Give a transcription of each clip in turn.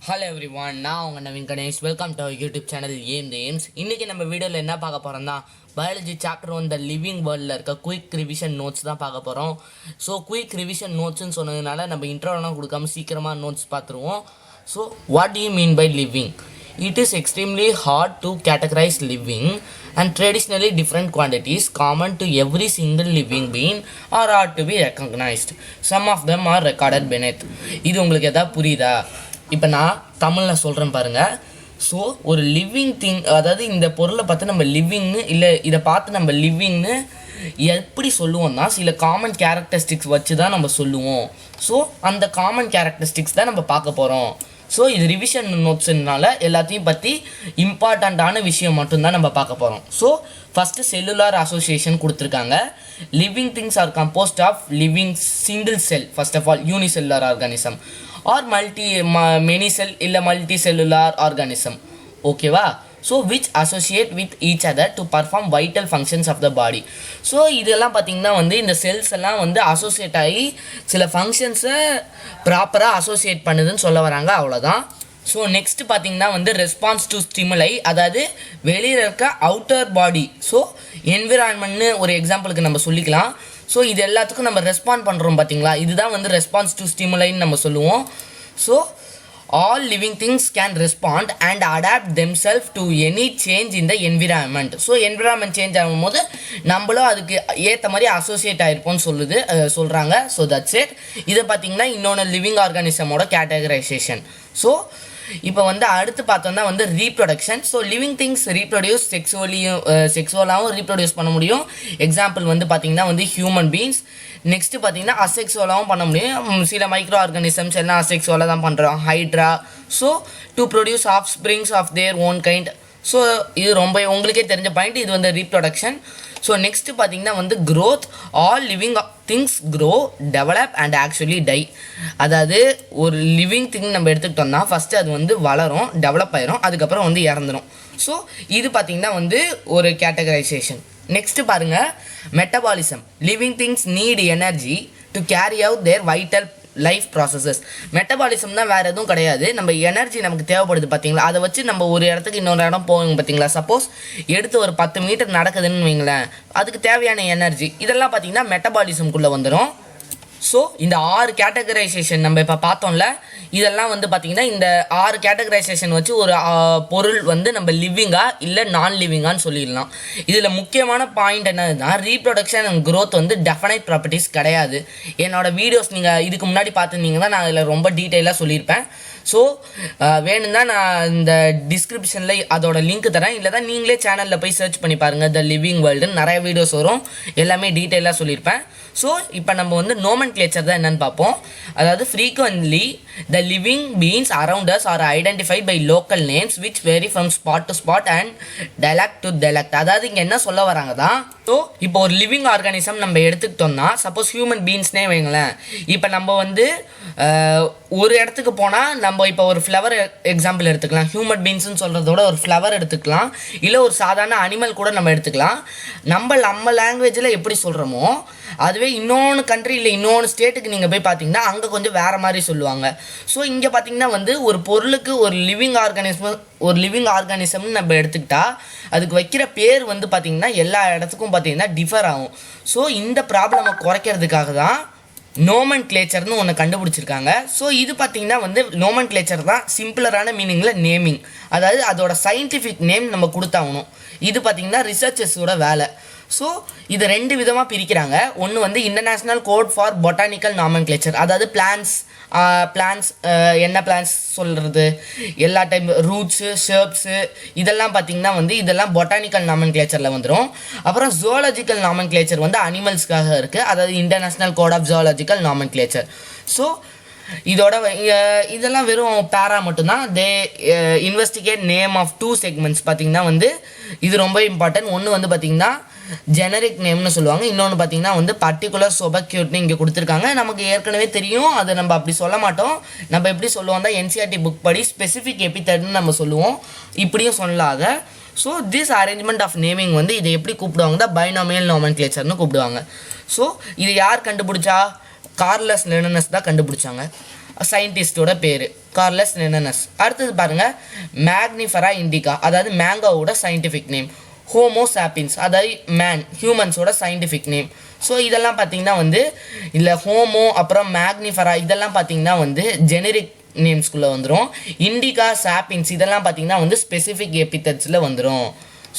Hello every one, நான் உங்கள் Naveen Ganesh. Welcome to our YouTube channel aim the aims. இன்றைக்கி நம்ம வீடியோவில் என்ன பார்க்க போகிறோம்னா, பயாலஜி சாப்டர் 1 த லிவிங் வேர்ல்டில் இருக்க குயிக் ரிவிஷன் நோட்ஸ் தான் பார்க்க போகிறோம். ஸோ குயிக் ரிவிஷன் நோட்ஸ்ன்னு சொன்னதுனால நம்ம இன்ட்ரோலாம் கொடுக்காம சீக்கிரமாக நோட்ஸ் பார்த்துருவோம். So what do you mean by living? It is extremely hard to categorize living and traditionally different quantities common to every single living being are hard to be recognized. Some of them are recorded beneath. இது உங்களுக்கு எதாவது புரியுதா? இப்போ நான் தமிழில் சொல்கிறேன் பாருங்கள். So ஒரு லிவிங் திங், அதாவது இந்த பொருளை பார்த்து நம்ம லிவிங்னு இல்லை இதை பார்த்து நம்ம லிவிங்னு எப்படி சொல்லுவோம்னா சில காமன் கேரக்டரிஸ்டிக்ஸ் வச்சு தான் நம்ம சொல்லுவோம். ஸோ அந்த காமன் கேரக்டரிஸ்டிக்ஸ் தான் நம்ம பார்க்க போகிறோம். ஸோ இது ரிவிஷன் நோட்ஸ்னால எல்லாத்தையும் பற்றி இம்பார்ட்டண்ட்டான விஷயம் மட்டும்தான் நம்ம பார்க்க போகிறோம். ஸோ ஃபஸ்ட்டு செல்லுலார் அசோசியேஷன் கொடுத்துருக்காங்க. Living things are composed of living single cell, first of all unicellular organism or many cell இல்லை மல்டி செல்லுலார் ஆர்கானிசம். ஓகேவா? So which associate with each other to perform vital functions of the body. So இதெல்லாம் பார்த்திங்கன்னா இந்த cells எல்லாம் associate ஆகி சில ஃபங்க்ஷன்ஸை ப்ராப்பராக associate பண்ணுதுன்னு சொல்ல வராங்க. அவ்வளோதான். ஸோ நெக்ஸ்ட் பார்த்திங்கன்னா ரெஸ்பான்ஸ் டு ஸ்டிமுலை, அதாவது வெளியில் இருக்க அவுட்டர் பாடி. ஸோ என்விரான்மெண்ட்னு ஒரு எக்ஸாம்பிளுக்கு நம்ம சொல்லிக்கலாம். ஸோ இது எல்லாத்துக்கும் நம்ம ரெஸ்பாண்ட் பண்ணுறோம் பார்த்தீங்களா, இதுதான் ரெஸ்பான்ஸ் டு ஸ்டிமுலைன்னு நம்ம சொல்லுவோம். So all living things can respond and adapt themselves to any change in the environment. So environment change ஆகும்போது நம்மளும் அதுக்கு ஏற்ற மாதிரி அசோசியேட் ஆகிருப்போம்னு சொல்கிறாங்க. So that's it. இதை பார்த்தீங்கன்னா இன்னொன்று லிவிங் ஆர்கானிசமோட கேட்டகரைசேஷன். ஸோ இப்போ அடுத்து பார்த்தோம்னா reproduction. So living things reproduce செக்ஸுவலாகவும் ரீப்ரொடியூஸ் பண்ண முடியும். எக்ஸாம்பிள் பார்த்தீங்கன்னா ஹியூமன் பீயிங்ஸ். நெக்ஸ்ட்டு பார்த்தீங்கன்னா அசெக்ஸுவலாகவும் பண்ண முடியும். சில மைக்ரோ ஆர்கானிசம்ஸ் எல்லாம் அசெக்ஸுவலாக தான் பண்ணுறோம், hydra. So to produce offsprings of their own kind. So இது ரொம்ப உங்களுக்கே தெரிஞ்ச பாயிண்ட். இது ரீப்ரொடக்ஷன். ஸோ நெக்ஸ்ட்டு பார்த்தீங்கன்னா growth. All living things grow, develop and actually die. அதாவது ஒரு லிவிங் திங் நம்ம எடுத்துக்கிட்டோம்னா ஃபஸ்ட்டு அது வளரும், டெவலப் ஆயிரும், அதுக்கப்புறம் இறந்துடும். ஸோ இது பார்த்தீங்கன்னா ஒரு கேட்டகரைசேஷன். நெக்ஸ்ட்டு பாருங்கள், metabolism. Living things need energy to carry out their vital life processes. Metabolism தான் வேறு எதுவும் கிடையாது. நம்ம எனர்ஜி நமக்கு தேவைப்படுது பார்த்தீங்களா, அதை வச்சு நம்ம ஒரு இடத்துக்கு இன்னொரு இடம் போவோங்க பார்த்தீங்களா. சப்போஸ் எடுத்து ஒரு 10 மீட்டர் நடக்குதுன்னு வைங்களேன், அதுக்கு தேவையான எனர்ஜி இதெல்லாம் பார்த்தீங்கன்னா மெட்டபாலிசம்குள்ளே வந்துடும். ஸோ இந்த 6 கேட்டகரைசேஷன் நம்ம இப்போ பார்த்தோம்ல, இதெல்லாம் பார்த்தீங்கன்னா இந்த 6 கேட்டகரைசேஷன் வச்சு ஒரு பொருள் நம்ம லிவிங்கா இல்லை நான் லிவிங்கான்னு சொல்லிடலாம். இதில் முக்கியமான பாயிண்ட் என்னதுன்னா, reproduction and growth definite properties கிடையாது. என்னோடய வீடியோஸ் நீங்கள் இதுக்கு முன்னாடி பார்த்துருந்தீங்கன்னா நான் அதில் ரொம்ப டீட்டெயிலாக சொல்லியிருப்பேன். ஸோ வேணும்னா நான் இந்த டிஸ்கிரிப்ஷனில் அதோட லிங்க் தரேன், இல்லை தான் நீங்களே சேனலில் போய் சர்ச் பண்ணி பாருங்கள். த லிவிங் வேர்ல்டுன்னு நிறைய வீடியோஸ் வரும், எல்லாமே டீட்டெயிலாக சொல்லியிருப்பேன். ஸோ இப்போ நம்ம நோமன்க்ளேச்சர் தான் என்னென்னு பார்ப்போம். அதாவது frequently the living beings around us are identified by local names which vary from spot to spot and dialect to dialect. அதாவது இங்கே என்ன சொல்ல வராங்க தான், ஸோ இப்போ ஒரு லிவிங் ஆர்கானிசம் நம்ம எடுத்துக்கிட்டோம்னா, சப்போஸ் ஹியூமன் பீயிங்ஸ்னே வைங்களேன். இப்போ நம்ம ஒரு இடத்துக்கு போனால் நம்ம இப்போ ஒரு ஃப்ளவர் எக்ஸாம்பிள் எடுத்துக்கலாம். ஹியூமன் பீயிங்ஸ்னு சொல்கிறதோட ஒரு ஃப்ளவர் எடுத்துக்கலாம், இல்லை ஒரு சாதாரண அனிமல் கூட நம்ம எடுத்துக்கலாம். நம்ம லாங்குவேஜில் எப்படி சொல்கிறோமோ அதுவே இன்னொன்று கண்ட்ரி இல்லை இன்னொன்று ஸ்டேட்டுக்கு நீங்கள் போய் பார்த்தீங்கன்னா அங்கே கொஞ்சம் வேறு மாதிரி சொல்லுவாங்க. ஸோ இங்கே பார்த்தீங்கன்னா ஒரு பொருளுக்கு ஒரு லிவிங் ஆர்கானிசம்னு நம்ம எடுத்துக்கிட்டா அதுக்கு வைக்கிற பேர் பார்த்தீங்கன்னா எல்லா இடத்துக்கும் பார்த்தீங்கன்னா டிஃபர் ஆகும். ஸோ இந்த ப்ராப்ளமை குறைக்கிறதுக்காக தான் நோமன்க்ளேச்சர்னு ஒன்று கண்டுபிடிச்சிருக்காங்க. ஸோ இது பார்த்தீங்கன்னா நோமன்க்ளேச்சர் தான் சிம்பிளரான மீனிங்கில் நேமிங், அதாவது அதோட சயின்டிஃபிக் நேம் நம்ம கொடுத்தாகணும். இது பார்த்தீங்கன்னா ரிசர்ச்சர்ஸோட வேலை. ஸோ இது 2 விதமாக பிரிக்கிறாங்க. ஒன்று international code for botanical nomenclature, அதாவது பிளான்ஸ் என்ன பிளான்ஸ் சொல்கிறது, எல்லா டைம் ரூட்ஸு ஷேப்ஸு இதெல்லாம் பார்த்திங்கன்னா இதெல்லாம் பொட்டானிக்கல் நாமன்க்ளேச்சரில் வந்துடும். அப்புறம் ஜுவாலஜிக்கல் நாமன்க்ளேச்சர் அனிமல்ஸ்க்காக இருக்குது, அதாவது international code of zoological nomenclature. So இதெல்லாம் வெறும் பேரா மட்டும்தான். They investigate name of 2 segments. பார்த்திங்கன்னா இது ரொம்ப இம்பார்ட்டன்ட். ஒன்று பார்த்திங்கன்னா ஜெனரிக் நேம்னு சொல்லுவாங்க, இன்னொன்று பார்த்தீங்கன்னா பர்டிகுலர் சொபக்யூட்னு இங்கே கொடுத்துருக்காங்க. நமக்கு ஏற்கனவே தெரியும், அதை நம்ம அப்படி சொல்ல மாட்டோம். நம்ம எப்படி சொல்லுவோம் தான் என்சிஆர்டி புக் படி ஸ்பெசிஃபிக் எபித்தட்னு நம்ம சொல்லுவோம், இப்படியும் சொல்லலாத. So this arrangement of naming இதை எப்படி கூப்பிடுவாங்க தான் பைனாமியல் நாமன்க்ளேச்சர்னு கூப்பிடுவாங்க. ஸோ இது யார் கண்டுபிடிச்சா? கார்லஸ் லினஸ் தான் கண்டுபிடிச்சாங்க. சயின்டிஸ்டோட பேர் கார்லஸ் லினனஸ். அடுத்தது பாருங்கள் மேக்னிஃபெரா இண்டிகா, அதாவது மேங்கோவோட சயின்டிஃபிக் நேம். ஹோமோ சாப்பின்ஸ், அதாவது மேன் ஹியூமன்ஸோட சயின்டிஃபிக் நேம். ஸோ இதெல்லாம் பார்த்தீங்கன்னா வந்து இல்லை ஹோமோ அப்புறம் மேக்னிஃபெரா இதெல்லாம் பார்த்தீங்கன்னா வந்து ஜெனரிக் நேம்ஸ்குள்ளே வந்துடும். இண்டிகா சாப்பின்ஸ் இதெல்லாம் பார்த்தீங்கன்னா வந்து ஸ்பெசிஃபிக் எபித்தட்ஸில் வந்துடும்.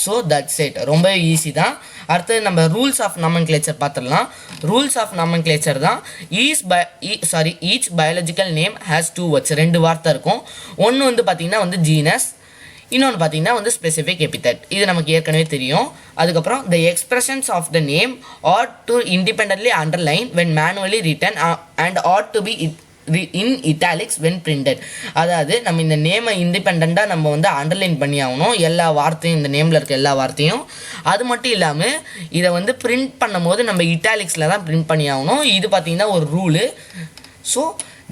ஸோ தட்ஸ் இட், ரொம்ப ஈஸி தான். அடுத்தது நம்ம ரூல்ஸ் ஆஃப் நாமன்கிளேச்சர் பார்த்துடலாம். ரூல்ஸ் ஆஃப் நாமன்கிளேச்சர் தான் each biological name has 2 words, 2 வார்த்தை இருக்கும். ஒன்று வந்து பார்த்தீங்கன்னா வந்து ஜீனஸ், இன்னொன்று பார்த்தீங்கன்னா வந்து ஸ்பெசிஃபிக் எபித்தட். இது நமக்கு ஏற்கனவே தெரியும். அதுக்கப்புறம் the expressions of the name ought to independently underline when manually written and ought to be in italics when printed. அதாவது நம்ம இந்த நேமை இண்டிபெண்ட்டாக நம்ம வந்து அண்டர்லைன் பண்ணி ஆகணும் எல்லா வார்த்தையும், இந்த நேமில் இருக்க எல்லா வார்த்தையும். அது மட்டும் இல்லாமல் இதை வந்து பிரிண்ட் பண்ணும்போது நம்ம இட்டாலிக்ஸில் தான் பிரிண்ட் பண்ணி ஆகணும். இது பார்த்திங்கன்னா ஒரு rule. So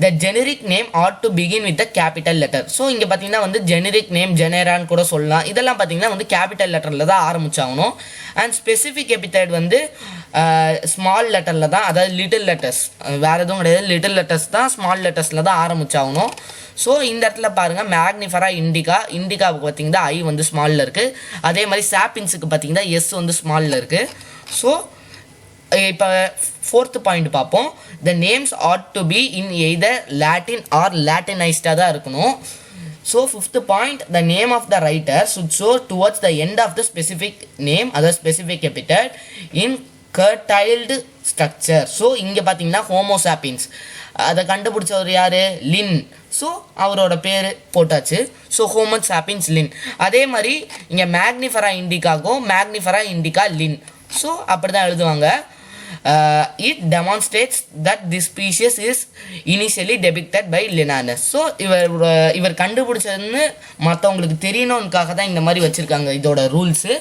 the generic name ought to begin with the capital letter. So இங்கே பார்த்தீங்கன்னா வந்து ஜெனரிக் நேம் ஜெனரான்னு கூட சொல்லலாம். இதெல்லாம் பார்த்தீங்கன்னா வந்து கேபிட்டல் லெட்டரில் தான் ஆரம்பிச்சாகணும். அண்ட் ஸ்பெசிஃபிக் எபித்தட் வந்து ஸ்மால் லெட்டரில் தான், அதாவது லிட்டில் லெட்டர்ஸ், வேறு எதுவும் கிடையாது, லிட்டில் லெட்டர்ஸ் தான் ஸ்மால் லெட்டர்ஸில் தான் ஆரம்பிச்சாகணும். ஸோ இந்த இடத்துல பாருங்கள் மேக்னிஃபெரா இண்டிகாவுக்கு பார்த்தீங்கன்னா ஐ வந்து ஸ்மாலில் இருக்குது. அதே மாதிரி சாப்பின்ஸுக்கு பார்த்தீங்கன்னா எஸ் வந்து ஸ்மாலில் இருக்குது. ஸோ இப்போ 4th பாயிண்ட் பார்ப்போம். The names had to be in either Latin or லாட்டினைஸ்டாக தான் இருக்கணும். So 5th point, the name of the writer should show towards the end of the specific name, அதாவது specific epithet in curtailed structure. So இங்கே பார்த்தீங்கன்னா ஹோமோசாப்பின்ஸ் அதை கண்டுபிடிச்சவர் யார்? லின். So அவரோட பேர் போட்டாச்சு. ஸோ ஹோமோசாப்பின்ஸ் லின். அதே மாதிரி இங்கே மேக்னிஃபெரா இண்டிகா லின். ஸோ அப்படி தான் எழுதுவாங்க. It demonstrates that this species is initially depicted by Linnaeus. So இவர் கண்டுபிடிச்சதுன்னு மற்றவங்களுக்கு தெரியணும்னுக்காக தான் இந்த மாதிரி வச்சுருக்காங்க இதோட ரூல்ஸு.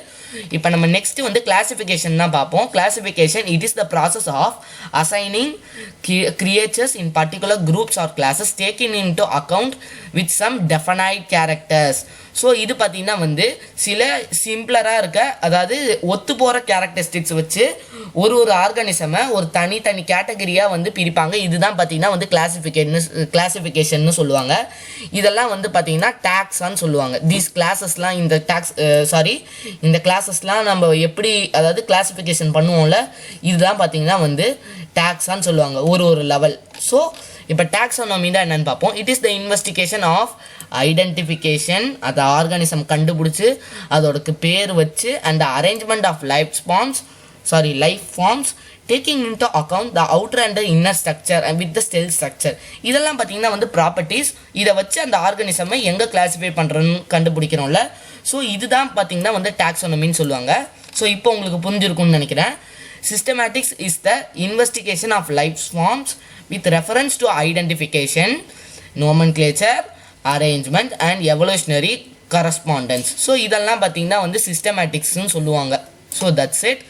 இப்போ நம்ம நெக்ஸ்ட்டு வந்து கிளாசிஃபிகேஷன் தான் பார்ப்போம். Classification it is the process of assigning creatures in particular groups or classes taking in to account with some definite characters. So இது பார்த்திங்கன்னா வந்து சில சிம்பிளராக இருக்க, அதாவது ஒத்து போகிற கேரக்டரிஸ்டிக்ஸ் வச்சு ஒரு ஆர்கானிசமை ஒரு தனி கேட்டகரியாக வந்து பிரிப்பாங்க. இதுதான் பார்த்திங்கன்னா வந்து கிளாசிஃபிகேஷன்னு சொல்லுவாங்க. இதெல்லாம் வந்து பார்த்திங்கன்னா டாக்ஸான்னு சொல்லுவாங்க. தீஸ் கிளாஸஸ்லாம் இந்த கிளாஸஸ்லாம் நம்ம எப்படி, அதாவது கிளாசிஃபிகேஷன் பண்ணுவோம்ல, இதுதான் பார்த்திங்கன்னா வந்து டாக்ஸான்னு சொல்லுவாங்க ஒரு லெவல். ஸோ இப்போ டாக்ஸானமி தான் என்னென்னு பார்ப்போம். It is the investigation of identification, அந்த ஆர்கானிசம் கண்டுபிடிச்சி அதோடக்கு பேர் வச்சு and arrangement of life forms taking into account the outer and inner structure and with the cell structure. இதெல்லாம் பார்த்தீங்கன்னா வந்து ப்ராப்பர்ட்டிஸ். இதை வச்சு அந்த ஆர்கானிசமை எங்கே கிளாஸிஃபை பண்ணுறோன்னு கண்டுபிடிக்கிறோம்ல. ஸோ இதுதான் பார்த்தீங்கன்னா வந்து டாக்ஸானமின்னு சொல்லுவாங்க. ஸோ இப்போ உங்களுக்கு புரிஞ்சிருக்கும்னு நினைக்கிறேன். Systematics is the investigation of life forms with reference to identification, nomenclature, arrangement and evolutionary correspondence. So இதெல்லாம் பார்த்தீங்கன்னா வந்து சிஸ்டமேட்டிக்ஸ்ன்னு சொல்லுவாங்க. So that's it.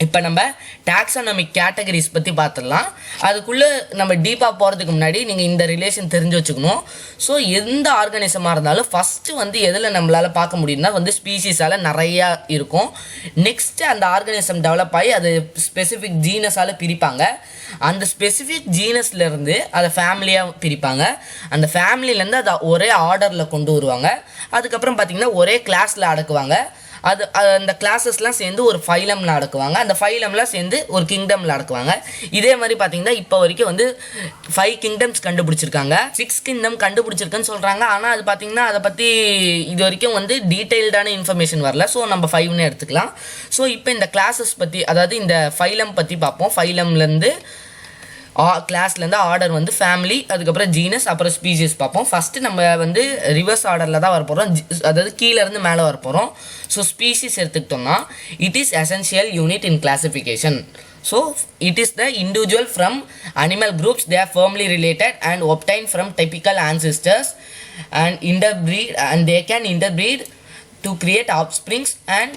இப்போ நம்ம டாக்ஸானமிக் கேட்டகரிஸ் பற்றி பார்த்துடலாம். அதுக்குள்ளே நம்ம டீப்பாக போகிறதுக்கு முன்னாடி நீங்கள் இந்த ரிலேஷன் தெரிஞ்சு வச்சுக்கணும். ஸோ எந்த ஆர்கானிசமாக இருந்தாலும் ஃபஸ்ட்டு வந்து எதில் நம்மளால் பார்க்க முடியும்னா வந்து ஸ்பீஷீஸால் நிறையா இருக்கும். நெக்ஸ்ட்டு அந்த ஆர்கானிசம் டெவலப் ஆகி அது ஸ்பெசிஃபிக் ஜீனஸால் பிரிப்பாங்க. அந்த ஸ்பெசிஃபிக் ஜீனஸ்லேருந்து அதை ஃபேமிலியாக பிரிப்பாங்க. அந்த ஃபேமிலியிலேருந்து அதை ஒரே ஆர்டரில் கொண்டு வருவாங்க. அதுக்கப்புறம் பார்த்திங்கன்னா ஒரே கிளாஸில் அடக்குவாங்க. அந்த கிளாஸஸ்லாம் சேர்ந்து ஒரு ஃபைலமில் அடக்குவாங்க. அந்த ஃபைலம்லாம் சேர்ந்து ஒரு கிங்டமில் அடக்குவாங்க. இதே மாதிரி பார்த்தீங்கன்னா இப்போ வரைக்கும் வந்து 5 கிங்டம்ஸ் கண்டுபிடிச்சிருக்காங்க. 6 கிங்டம் கண்டுபிடிச்சிருக்குன்னு சொல்கிறாங்க. ஆனால் அது பார்த்திங்கன்னா அதை பற்றி இது வரைக்கும் வந்து டீட்டெயில்டான இன்ஃபர்மேஷன் வரல. ஸோ நம்ம 5ன்னு எடுத்துக்கலாம். ஸோ இப்போ இந்த கிளாஸஸ் பற்றி, அதாவது இந்த ஃபைலம் பற்றி பார்ப்போம். ஃபைலம்லேருந்து கிளாஸ்லேருந்து ஆர்டர் வந்து ஃபேமிலி, அதுக்கப்புறம் ஜீனஸ், அப்புறம் ஸ்பீஷீஸ் பார்ப்போம். ஃபஸ்ட்டு நம்ம வந்து ரிவர்ஸ் ஆர்டரில் தான் வரப்போகிறோம், அதாவது கீழேருந்து மேலே வரப்போகிறோம். ஸோ ஸ்பீஷீஸ் எடுத்துக்கிட்டோம்னா it is essential unit in classification. So it is the individual from animal groups. They are firmly related and obtained from typical ancestors and interbreed, and they can interbreed to create offsprings and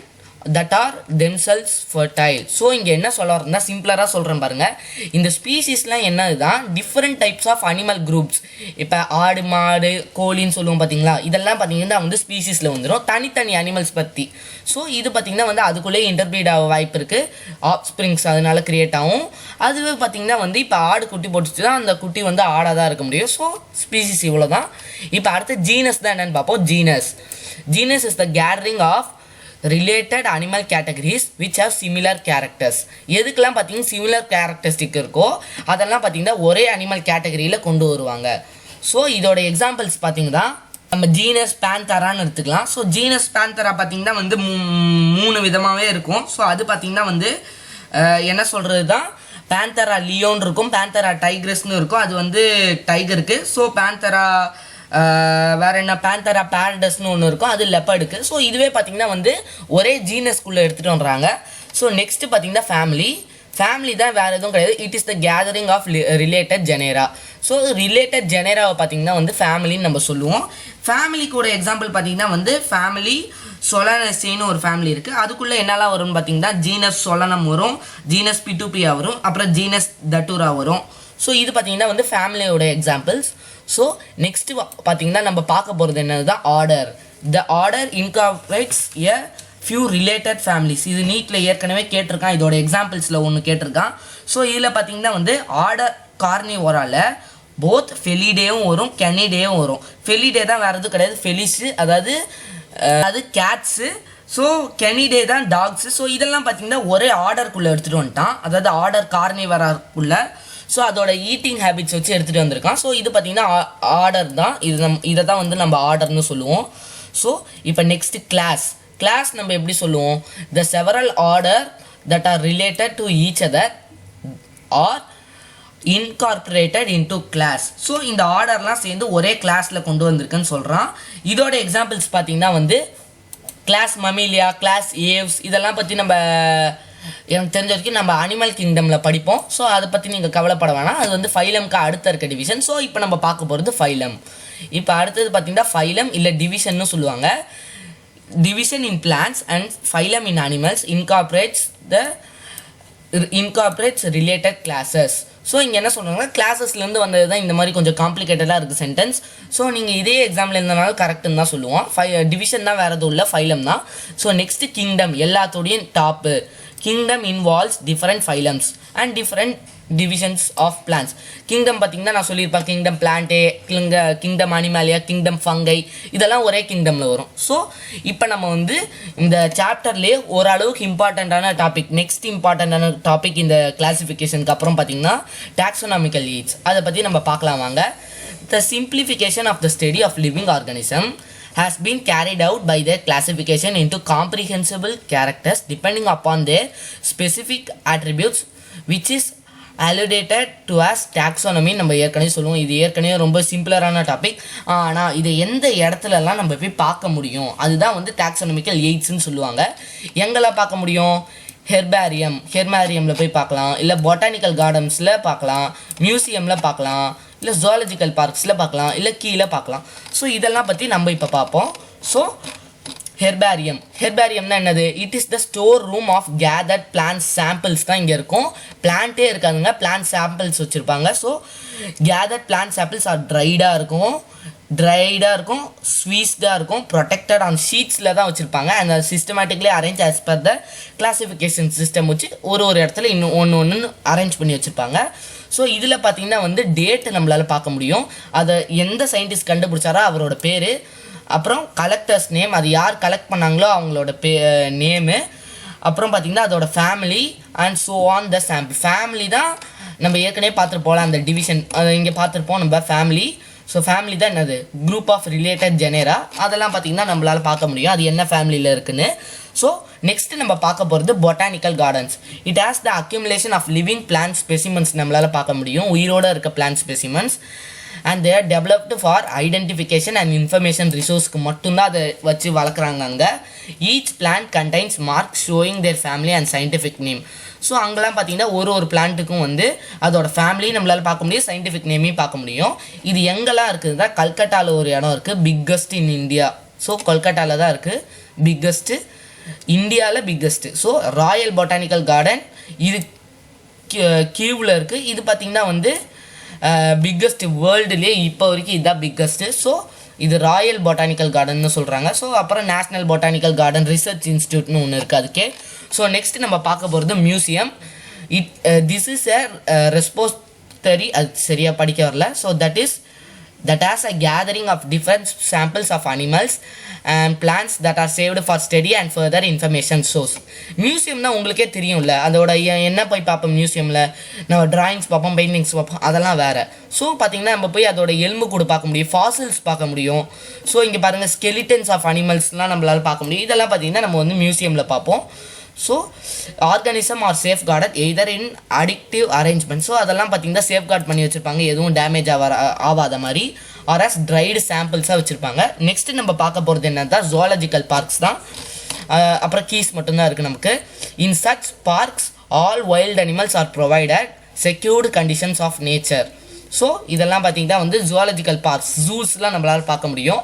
that are themselves fertile. So இங்கே என்ன சொல்ல வரேன்னா சிம்பிளராக சொல்கிறேன் பாருங்கள். இந்த ஸ்பீசிஸ்லாம் என்னதுதான் different types of animal groups. இப்போ ஆடு மாடு கோழின்னு சொல்லுவோம் பார்த்தீங்களா, இதெல்லாம் பார்த்தீங்கன்னா வந்து ஸ்பீசிஸில் வந்துடும். தனித்தனி அனிமல்ஸ் பற்றி. ஸோ இது பார்த்தீங்கன்னா வந்து அதுக்குள்ளேயே இன்டர்பிரீட் ஆக வாய்ப்பு இருக்குது. ஆப் ஸ்ப்ரிங்ஸ் அதனால கிரியேட் ஆகும். அதுவே பார்த்தீங்கன்னா வந்து இப்போ ஆடு குட்டி போட்டுச்சுன்னா அந்த குட்டி வந்து ஆடாக தான் இருக்க முடியும். ஸோ ஸ்பீசிஸ் இவ்வளோ தான். இப்போ அடுத்து ஜீனஸ் தான் என்னென்னு பார்ப்போம். Genus is the gathering of related animal categories which have similar characters. எதுக்கெல்லாம் பார்த்தீங்கன்னா சிமிலர் கேரக்டரிஸ்டிக் இருக்கோ அதெல்லாம் பார்த்தீங்கன்னா ஒரே அனிமல் கேட்டகரியில் கொண்டு வருவாங்க. ஸோ இதோட எக்ஸாம்பிள்ஸ் பார்த்தீங்கன்னா நம்ம ஜீனஸ் பேந்தரான்னு எடுத்துக்கலாம். ஸோ ஜீனஸ் பேந்தரா பார்த்தீங்கன்னா வந்து 3 விதமாகவே இருக்கும். ஸோ அது பார்த்தீங்கன்னா வந்து என்ன சொல்கிறது தான் பேந்தரா லியோன் இருக்கும், பேந்தரா டைக்ரஸ்னு இருக்கும், அது வந்து டைகருக்கு. ஸோ பேந்தரா வேறு என்ன பேந்தரா பேரடஸ்னு ஒன்று இருக்கும், அது லெப்பர்டுக்கு. ஸோ இதுவே பார்த்திங்கன்னா வந்து ஒரே ஜீனஸ்குள்ளே எடுத்துகிட்டு வந்துடுறாங்க. ஸோ நெக்ஸ்ட்டு பார்த்திங்கன்னா ஃபேமிலி தான் வேறு எதுவும் கிடையாது. It is the gathering of related genera. So related ஜெனேராவை பார்த்திங்கன்னா வந்து ஃபேமிலின்னு நம்ம சொல்லுவோம். ஃபேமிலிக்கூட எக்ஸாம்பிள் பார்த்திங்கன்னா வந்து ஃபேமிலி சொலனசேன்னு ஒரு ஃபேமிலி இருக்குது. அதுக்குள்ளே என்னெல்லாம் வரும்னு பார்த்திங்கன்னா ஜீனஸ் சொலனம் வரும், ஜீனஸ் பிட்டுபியா வரும், அப்புறம் ஜீனஸ் தட்டூரா வரும். ஸோ இது பார்த்திங்கன்னா வந்து ஃபேமிலியோட எக்ஸாம்பிள்ஸ். ஸோ நெக்ஸ்ட்டு பார்த்தீங்கன்னா நம்ம பார்க்க போகிறது என்னது தான் order. The order incorporates a few related families. இது நீட்டில் ஏற்கனவே கேட்டிருக்கான், இதோட எக்ஸாம்பிள்ஸில் ஒன்று கேட்டிருக்கான். ஸோ இதில் பார்த்தீங்கன்னா வந்து ஆர்டர் கார்னிவோராவில் போத் ஃபெலிடேவும் வரும், கெனிடேவும் வரும். ஃபெலிடே தான் வேறு எதுவும் கிடையாது, ஃபெலிஸு அதாவது கேட்ஸு. ஸோ கெனிடே தான் டாக்ஸு. ஸோ இதெல்லாம் பார்த்தீங்கன்னா ஒரே ஆர்டருக்குள்ளே எடுத்துகிட்டு வந்துட்டான், அதாவது ஆர்டர் கார்னிவராக்குள்ளே. ஸோ அதோட ஈட்டிங் ஹேபிட்ஸ் வச்சு எடுத்துகிட்டு வந்திருக்கான். ஸோ இது பார்த்திங்கன்னா ஆர்டர் தான். இதை தான் வந்து நம்ம ஆர்டர்னு சொல்லுவோம். ஸோ இப்போ நெக்ஸ்ட்டு கிளாஸ் நம்ம எப்படி சொல்லுவோம்? The several order that are related to each other are incorporated into class. So இந்த ஆர்டர்லாம் சேர்ந்து ஒரே கிளாஸில் கொண்டு வந்திருக்குன்னு சொல்கிறான். இதோட எக்ஸாம்பிள்ஸ் பார்த்திங்கன்னா வந்து கிளாஸ் மமீலியா, கிளாஸ் ஏவ்ஸ், இதெல்லாம் பற்றி நம்ம எனக்கு தெரிஞ்ச வரைக்கும் நம்ம அனிமல் கிங்டமில் படிப்போம். ஸோ அதை பற்றி நீங்கள் கவலைப்பட வேணாம், அது வந்து ஃபைலம்க்கு அடுத்த இருக்க டிவிஷன். ஸோ இப்போ நம்ம பார்க்க போகிறது ஃபைலம். இப்போ அடுத்தது பார்த்திங்கன்னா ஃபைலம் இல்லை டிவிஷன்னு சொல்லுவாங்க. Division in plants and phylum in animals incorporates related classes. So இங்கே என்ன சொல்கிறாங்கன்னா கிளாஸஸ்லேருந்து வந்தது தான் இந்த மாதிரி கொஞ்சம் காம்ப்ளிகேட்டடாக இருக்குது சென்டென்ஸ். ஸோ நீங்கள் இதே எக்ஸாம்பிள் இருந்தனால கரெக்டுன்னு தான் சொல்லுவோம். டிவிஷன் தான் வேறு எதுவும் இல்லை, ஃபைலம் தான். ஸோ நெக்ஸ்ட்டு கிங்டம், எல்லாத்தோடையும் top. Kingdom involves different phylums and different divisions of plants. Kingdom பார்த்திங்கன்னா நான் சொல்லியிருப்பேன், kingdom Plantae, kingdom Animalia, kingdom Fungi, இதெல்லாம் ஒரே கிங்டமில் வரும். ஸோ இப்போ நம்ம வந்து இந்த சாப்டர்லேயே ஓரளவுக்கு இம்பார்ட்டண்ட்டான டாபிக், நெக்ஸ்ட் இம்பார்ட்டண்ட்டான டாபிக் இந்த கிளாசிஃபிகேஷனுக்கு அப்புறம் பார்த்திங்கன்னா டாக்ஸோனாமிக்கல் ஏஜ், அதை பற்றி நம்ம பார்க்கலாம் வாங்க. The simplification of the study of living organism has been carried out by their classification into comprehensible characters depending upon their specific attributes, which is alluded to as taxonomy. நம்ம ஏற்கனவே சொல்லுவோம், இது ஏற்கனவே ரொம்ப சிம்பிளரான டாபிக். ஆனால் இதை எந்த இடத்துலலாம் நம்ம போய் பார்க்க முடியும், அதுதான் வந்து டாக்ஸோனமிக்கல் எய்ட்ஸ்ன்னு சொல்லுவாங்க. எங்கெல்லாம் பார்க்க முடியும்? ஹெர்பாரியமில் போய் பார்க்கலாம், இல்லை பொட்டானிக்கல் கார்டன்ஸில் பார்க்கலாம், மியூசியமில் பார்க்கலாம், இல்லை ஜுவாலஜிக்கல் பார்க்ஸில் பார்க்கலாம், இல்லை கீழே பார்க்கலாம். ஸோ இதெல்லாம் பற்றி நம்ம இப்போ பார்ப்போம். ஸோ ஹெர்பாரியம்னா என்னது? It is the store room of gathered plant samples தான் இங்கே இருக்கும். பிளான்ட்டே இருக்காதுங்க, பிளான்ட் சாம்பிள்ஸ் வச்சுருப்பாங்க. So gathered plant samples are ட்ரைடாக இருக்கும், ஸ்வீஸ்டாக இருக்கும், ப்ரொடெக்டட் ஆன் ஷீட்ஸில் தான் வச்சுருப்பாங்க. அந்த systematically arrange as per the classification system வச்சு ஒரு இடத்துல இன்னும் ஒன்று அரேஞ்ச் பண்ணி வச்சுருப்பாங்க. ஸோ இதில் பார்த்திங்கன்னா வந்து டேட்டு நம்மளால் பார்க்க முடியும், அதை எந்த சயின்டிஸ்ட் கண்டுபிடிச்சாரோ அவரோட பேர், அப்புறம் கலெக்டர்ஸ் நேம், அது யார் கலெக்ட் பண்ணாங்களோ அவங்களோட நேமு, அப்புறம் பார்த்திங்கன்னா அதோட family and so on the sample. Family தான் நம்ம ஏற்கனவே பார்த்துருப்போம், அந்த டிவிஷன் அதை இங்கே பார்த்துருப்போம் நம்ம ஃபேமிலி. ஸோ ஃபேமிலி தான் என்னது? குரூப் ஆஃப் ரிலேட்டட் ஜெனேரா, அதெல்லாம் பார்த்திங்கன்னா நம்மளால் பார்க்க முடியும் அது என்ன ஃபேமிலியில் இருக்குன்னு. ஸோ நெக்ஸ்ட்டு நம்ம பார்க்க போகிறது botanical gardens. It has the accumulation of living plant specimens நம்மளால் பார்க்க முடியும், உயிரோடு இருக்க plant specimens. And they are developed for identification and information ரிசோர்ஸ்க்கு மட்டும்தான் அதை வச்சு வளர்க்குறாங்க அங்கே. Each plant contains mark showing their family and scientific name. So அங்கெல்லாம் பார்த்தீங்கன்னா ஒரு பிளான்ட்டுக்கும் வந்து அதோட ஃபேமிலி நம்மளால் பார்க்க முடியும், சயின்டிஃபிக் நேமையும் பார்க்க முடியும். இது எங்கெல்லாம் இருக்குதுன்னா கல்கட்டாவில் ஒரு இடம் இருக்குது, பிக்கஸ்ட் இன் இந்தியா. ஸோ கொல்கட்டாவில் தான் இருக்குது பிக்கஸ்ட்டு. இந்தியாவில் biggest. So Royal botanical garden இது கியூவில் இருக்குது. இது பார்த்திங்கன்னா வந்து பிக்கஸ்ட்டு வேர்ல்டுலேயே இப்போ வரைக்கும் இதுதான் பிக்கஸ்ட்டு. ஸோ இது ராயல் பொட்டானிக்கல் கார்டன்னு சொல்கிறாங்க. ஸோ அப்புறம் நேஷ்னல் பொட்டானிக்கல் கார்டன் ரிசர்ச் இன்ஸ்டியூட்னு ஒன்று இருக்குது அதுக்கே. ஸோ நெக்ஸ்ட் நம்ம பார்க்க போகிறது மியூசியம். திஸ் இஸ் எ ரெஸ்போஸ்டரி, அது சரியாக படிக்க வரல. So that has a gathering of different samples of animals and plants that are saved for study and further information source. மியூசியம்னா உங்களுக்கே தெரியும்ல, அதோட என்ன போய் பார்ப்போம் மியூசியமில், நம்ம டிராயிங்ஸ் பார்ப்போம், பெயிண்டிங்ஸ் பார்ப்போம், அதெல்லாம் வேறு. ஸோ பார்த்திங்கன்னா நம்ம போய் அதோட எலும்பு கூட பார்க்க முடியும், ஃபாசில்ஸ் பார்க்க முடியும். ஸோ இங்கே பாருங்கள் ஸ்கெலிட்டன்ஸ் ஆஃப் அனிமல்ஸ்லாம் நம்மளால் பார்க்க முடியும். இதெல்லாம் பார்த்திங்கன்னா நம்ம வந்து மியூசியமில் பார்ப்போம். So organism R safe guarded either இன் அடிக்டிவ் அரேஞ்ச்மெண்ட். ஸோ அதெல்லாம் பார்த்திங்கன்னா சேஃப் கார்ட் பண்ணி வச்சுருப்பாங்க, எதுவும் டேமேஜ் ஆகாத மாதிரி, ஆர்எஸ் ட்ரைடு சாம்பிள்ஸாக வச்சுருப்பாங்க. நெக்ஸ்ட்டு நம்ம பார்க்க போகிறது என்னன்னா ஜுவாலஜிக்கல் பார்க்ஸ் தான். அப்புறம் கீஸ் மட்டும்தான் இருக்குது நமக்கு. In such parks all wild animals are provided secured conditions of nature. So இதெல்லாம் பார்த்திங்கன்னா வந்து ஜுவாலஜிக்கல் பார்க்ஸ், ஜூஸ்லாம் நம்மளால் பார்க்க முடியும்.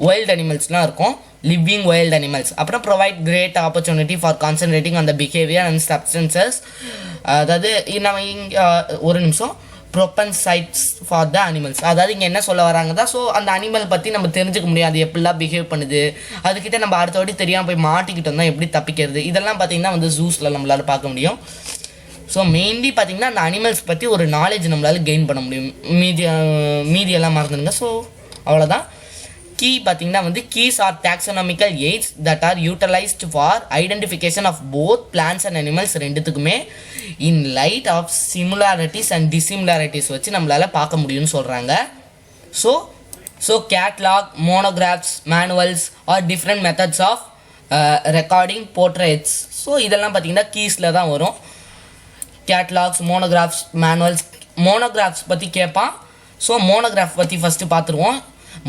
வைல்டு அனிமல்ஸ்லாம் இருக்கும், லிவிங் வைல்ட் அனிமல்ஸ். அப்புறம் provide great opportunity for concentrating on the behaviour and substances. அதாவது நம்ம இங்கே ஒரு நிமிஷம், ப்ரொபன்சைட்ஸ் ஃபார் த அனிமல்ஸ். அதாவது இங்கே என்ன சொல்ல வராங்க தான். ஸோ அந்த அனிமல் பற்றி நம்ம தெரிஞ்சுக்க முடியும், அது எப்படிலாம் பிஹேவ் பண்ணுது, அதுக்கிட்ட நம்ம அடுத்த வாட்டி தெரியாமல் போய் மாட்டிக்கிட்டோம் தான் எப்படி தப்பிக்கிறது, இதெல்லாம் பார்த்திங்கன்னா வந்து ஜூஸில் நம்மளால் பார்க்க முடியும். ஸோ மெயின்லி பார்த்திங்கன்னா அந்த அனிமல்ஸ் பற்றி ஒரு நாலேஜ் நம்மளால் கெயின் பண்ண முடியும். மீதியெல்லாம் மறந்துடுங்க. ஸோ அவ்வளோதான். கீ பார்த்திங்கன்னா வந்து keys are taxonomical aids that are utilised for identification of both plants and animals ரெண்டுத்துக்குமே in light of similarities and dissimilarities வச்சு நம்மளால் பார்க்க முடியும்னு சொல்கிறாங்க. So catalogue, monographs, manuals are different methods of recording portraits. So இதெல்லாம் பார்த்திங்கன்னா கீஸில் தான் வரும். Catalogues, மோனோகிராஃப்ஸ், manuals. மோனோகிராஃப்ஸ் பற்றி கேட்பான். ஸோ மோனோகிராஃப் பற்றி ஃபஸ்ட்டு பார்த்துருவோம்.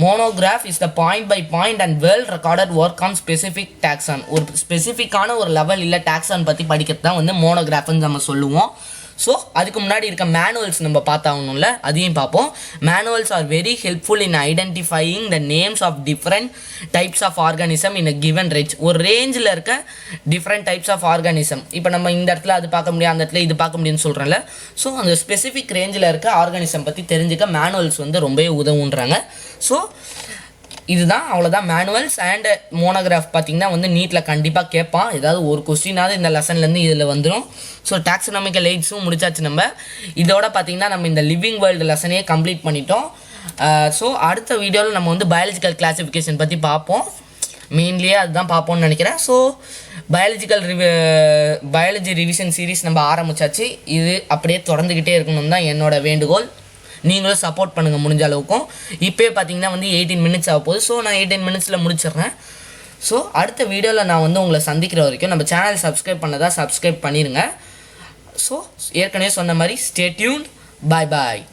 Monograph is the point by point and well recorded work on specific taxon. ஒரு ஸ்பெசிஃபிக்கான ஒரு லெவல் இல்லை டாக்ஸான் பற்றி படிக்கிறது தான் வந்து மோனோகிராஃப்னு நம்ம சொல்லுவோம். ஸோ அதுக்கு முன்னாடி இருக்க மேனுவல்ஸ் நம்ம பார்த்தாகணும்ல, அதையும் பார்ப்போம். Manuals are very helpful in identifying the names of different types of organism in a given range. ஒரு ரேஞ்சில் இருக்க டிஃப்ரெண்ட் டைப்ஸ் ஆஃப் ஆர்கானிசம், இப்போ நம்ம இந்த இடத்துல அது பார்க்க முடியும், அந்த இடத்துல இது பார்க்க முடியும்னு சொல்கிறேன்ல. ஸோ அந்த ஸ்பெசிஃபிக் ரேஞ்சில் இருக்க ஆர்கானிசம் பற்றி தெரிஞ்சுக்க மேனுவல்ஸ் வந்து ரொம்பவே உதவுன்றாங்க. ஸோ இதுதான், அவ்வளோதான் மேனுவல்ஸ் அண்ட் மோனோகிராஃப். பார்த்திங்கன்னா வந்து நீட்டில் கண்டிப்பாக கேட்பான், ஏதாவது ஒரு கொஸ்டினாவது இந்த லெசன்லேருந்து இதில் வந்துடும். ஸோ டாக்ஸானமிக்கல் எய்ட்ஸும் முடிச்சாச்சு நம்ம. இதோட பார்த்திங்கன்னா நம்ம இந்த லிவிங் வேர்ல்டு லெசனையே கம்ப்ளீட் பண்ணிட்டோம். ஸோ அடுத்த வீடியோவில் நம்ம வந்து பயாலஜிக்கல் கிளாஸிஃபிகேஷன் பற்றி பார்ப்போம். மெயின்லியே அதுதான் பார்ப்போம்னு நினைக்கிறேன். ஸோ பயாலஜி ரிவிஷன் சீரீஸ் நம்ம ஆரம்பிச்சாச்சு. இது அப்படியே தொடர்ந்துக்கிட்டே இருக்கணும் தான் என்னோட வேண்டுகோள். நீங்களும் சப்போர்ட் பண்ணுங்கள் முடிஞ்ச அளவுக்கும். இப்போயே பார்த்தீங்கன்னா வந்து 18 மினிட்ஸ் ஆக போகுது. ஸோ நான் 18 மினிட்ஸில் முடிச்சிடுறேன். ஸோ அடுத்த வீடியோவில் நான் வந்து உங்களை சந்திக்கிற வரைக்கும் நம்ம சேனல் சப்ஸ்கிரைப் பண்ணதா சப்ஸ்கிரைப் பண்ணிடுங்க. ஸோ ஏற்கனவே சொன்ன மாதிரி ஸ்டே டியூன்ட். பாய் பாய்.